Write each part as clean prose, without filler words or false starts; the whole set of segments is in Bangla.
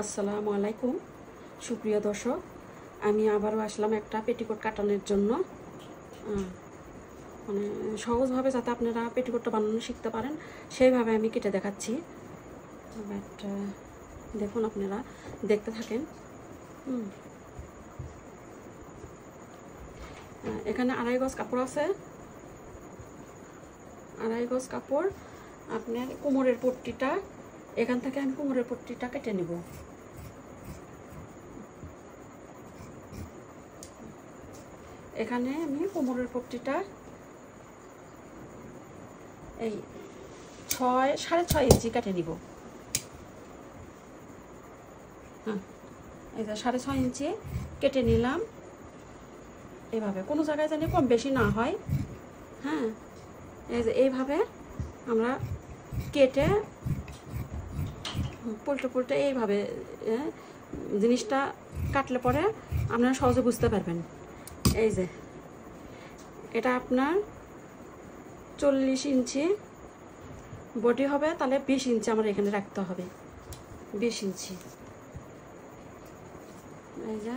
আসসালামু আলাইকুম সুপ্রিয় দর্শক, আমি আবারও আসলাম একটা পেটিকোট কাটানোর জন্য। মানে সহজভাবে যাতে আপনারা পেটিকোটটা বানানো শিখতে পারেন সেইভাবে আমি কেটে দেখাচ্ছি। বাট দেখুন, আপনারা দেখতে থাকেন। এখানে 2.5 গজ কাপড় আছে। 2.5 গজ কাপড়, আপনার কোমরের পট্টিটা, এখান থেকে আমি কোমরের পট্টিটা কেটে নিব। এখানে আমি কোমরের পট্টিটা এই 6.5 ইঞ্চি কেটে নিব। হ্যাঁ, এই যে 6.5 ইঞ্চি কেটে নিলাম। এভাবে কোনো জায়গায় জানি কম বেশি না হয়। হ্যাঁ, এই যে এইভাবে আমরা কেটে পল্টে এইভাবে জিনিসটা কাটলে পরে আপনারা সহজে বুঝতে পারবেন। এই যে এটা আপনার 40 ইঞ্চি বডি হবে, তাহলে 20 ইঞ্চি আমার এখানে রাখতে হবে। 20 ইঞ্চি, এই যে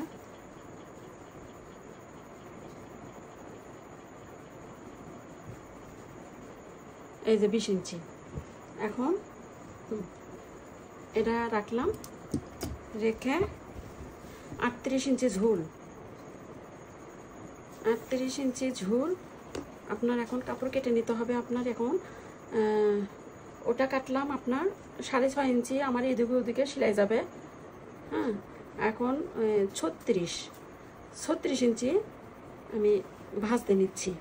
এই যে 20 ইঞ্চি। এখন এটা রাখলাম, রেখে 38 ইঞ্চি ঝুল, 38 ইঞ্চি ঝুল আপনার এখন কাপড় কেটে নিতে হবে। আপনার এখন ওটা কাটলাম আপনার 6.5 ইঞ্চি, আমার এদিকে ওদিকে সেলাই যাবে। হ্যাঁ, এখন 36 ইঞ্চি আমি ভাঁজতে নিচ্ছি।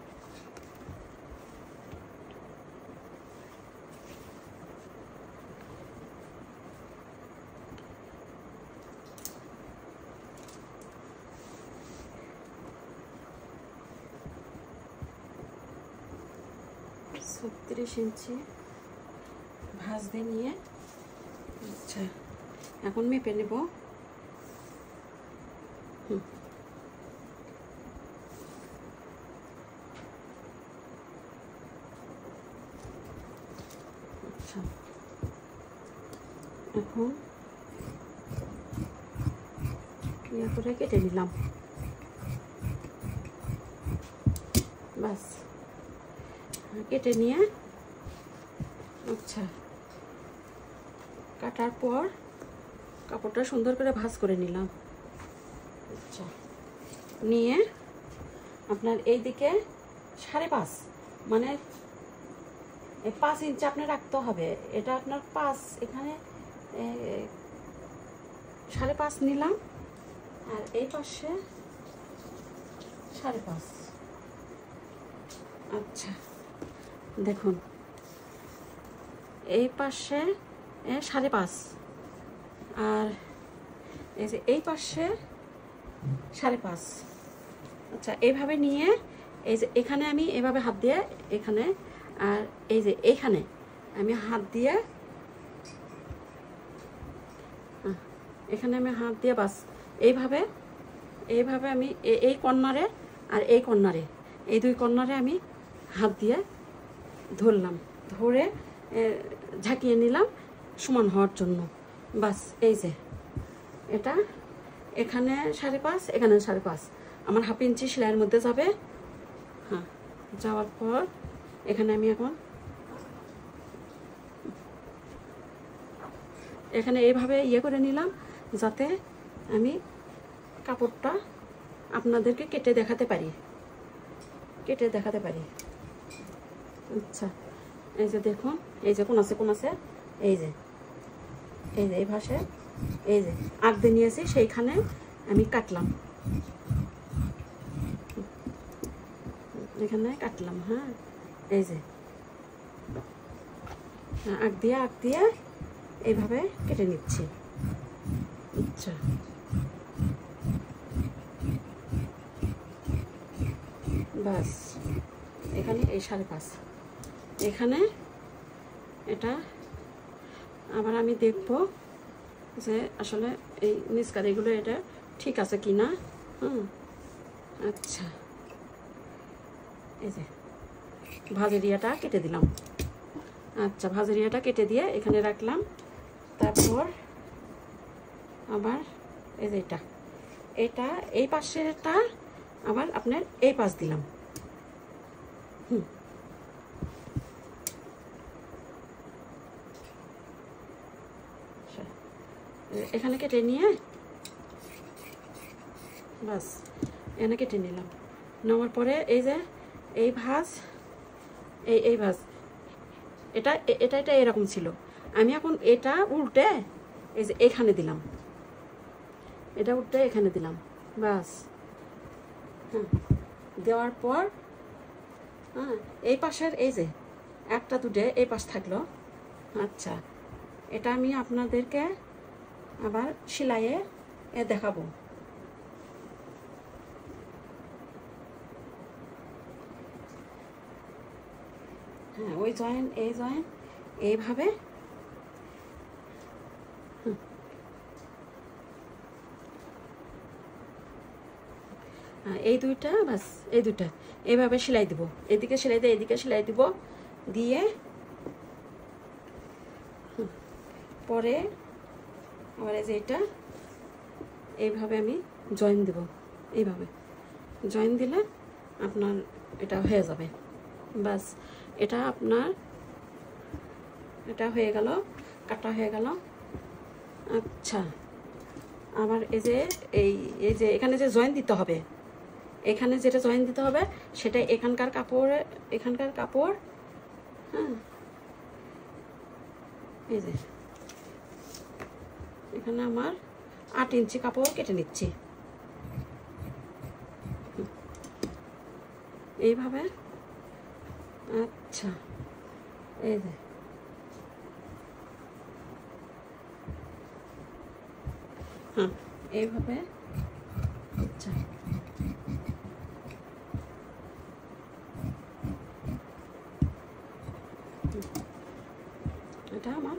ইঞ্চি ভাঁজতে নিয়ে, আচ্ছা এখন মেপে নেব। আচ্ছা, এখন ইয়ে করে কেটে নিলাম, বাস কেটে নিয়ে, আচ্ছা কাটার পর কাপড়টা সুন্দর করে ভাঁজ করে নিলাম। আচ্ছা, নিয়ে আপনার এই দিকে 5.5 মানে 5 ইঞ্চি আপনার রাখতে হবে। এটা আপনার 5, এখানে 5.5 নিলাম, আর এই পাশে 5.5। আচ্ছা দেখুন, এই পাশে 5.5 আর এই যে এই পাশে 5.5। আচ্ছা, এইভাবে নিয়ে এই যে এখানে আমি এভাবে হাত দিয়ে এখানে, আর এই যে এইখানে আমি হাত দিয়ে, এখানে আমি হাত দিয়ে বাস এইভাবে আমি এই কর্নারে আর এই কর্নারে, এই 2 কর্নারে আমি হাত দিয়ে ধরলাম, ধরে ঝাঁকিয়ে নিলাম সমান হওয়ার জন্য। বাস এই যে এটা এখানে 5.5, এখানে 5.5, আমার 1/2 ইঞ্চি সেলাইয়ের মধ্যে যাবে। হ্যাঁ, যাওয়ার পর এখানে আমি এখন এখানে এইভাবে ইয়ে করে নিলাম, যাতে আমি কাপড়টা আপনাদেরকে কেটে দেখাতে পারি। আচ্ছা, এই যে দেখুন, এই যে কোন আছে এই যে এই ভাষে এই যে আঁকতে নিয়েছি, সেইখানে আমি কাটলাম, এখানে কাটলাম। হ্যাঁ, এই যে আঁক দিয়ে এইভাবে কেটে নিচ্ছি। আচ্ছা, বাস এখানে এই 5.5, এখানে এটা আবার আমি দেখব যে আসলে এই নিচকারিগুলো এটা ঠিক আছে কি না। আচ্ছা, এই যে ভাজেরিয়াটা কেটে দিলাম। আচ্ছা, ভাজেরিয়াটা কেটে দিয়ে এখানে রাখলাম। তারপর আবার এই যে এটা এই পাশেরটা আবার আপনার এই পাশ দিলাম। এখানে কেটে নিয়ে বাস এখানে কেটে নিলাম। নেওয়ার পরে এই যে এই ভাঁজ এই ভাঁজ এটা এটা এটা এরকম ছিল, আমি এখন এটা উল্টে এই যে এখানে দিলাম, এটা উল্টে এখানে দিলাম বাস। হ্যাঁ, দেওয়ার পর হ্যাঁ এই পাশের এই যে একটা দুটে এই পাশ থাকলো। আচ্ছা, এটা আমি আপনাদেরকে আবার সেলাইয়ে দেখাবো। হ্যাঁ, ওই জয়েন এই জয়েন এইভাবে এই দুইটা বাস, এই দুইটা এইভাবে সেলাই দিব, এদিকে সেলাই দিয়ে এদিকে সেলাই দিব, দিয়ে পরে আবার এই যে এটা এইভাবে আমি জয়েন দেব। এইভাবে জয়েন দিলে আপনার এটা হয়ে যাবে বাস। এটা আপনার এটা হয়ে গেল, কাটা হয়ে গেল। আচ্ছা, আবার এই যে এখানে যে জয়েন দিতে হবে, এখানে যেটা জয়েন দিতে হবে সেটা এখানকার কাপড় হ্যাঁ, এই যে এখানে আমার 8 ইঞ্চি কাপড় কেটে নিচ্ছি এইভাবে। আচ্ছা, এই যে হ্যাঁ এইভাবে। আচ্ছা, এটা আমার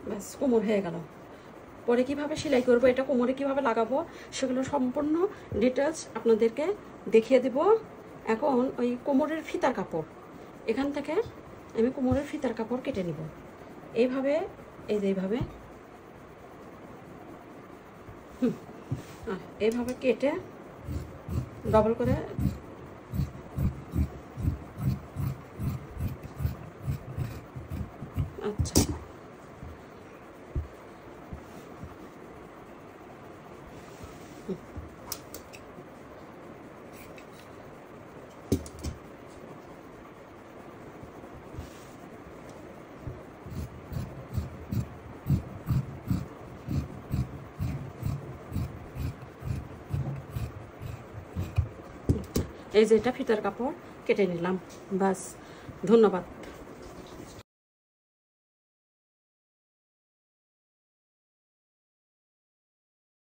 ব্যাস কোমর হয়ে গেল। পরে কিভাবে সেলাই করব, এটা কোমরে কিভাবে লাগাবো, সেগুলো সম্পূর্ণ ডিটেলস আপনাদেরকে দেখিয়ে দেব। এখন ওই কোমরের ফিতার কাপড়, এখান থেকে আমি কোমরের ফিতার কাপড় কেটে নিব এইভাবে, এই যে এইভাবে এইভাবে কেটে ডবল করে আচ্ছা এই যে এটা ফিতার কাপড় কেটে নিলাম বাস। ধন্যবাদ।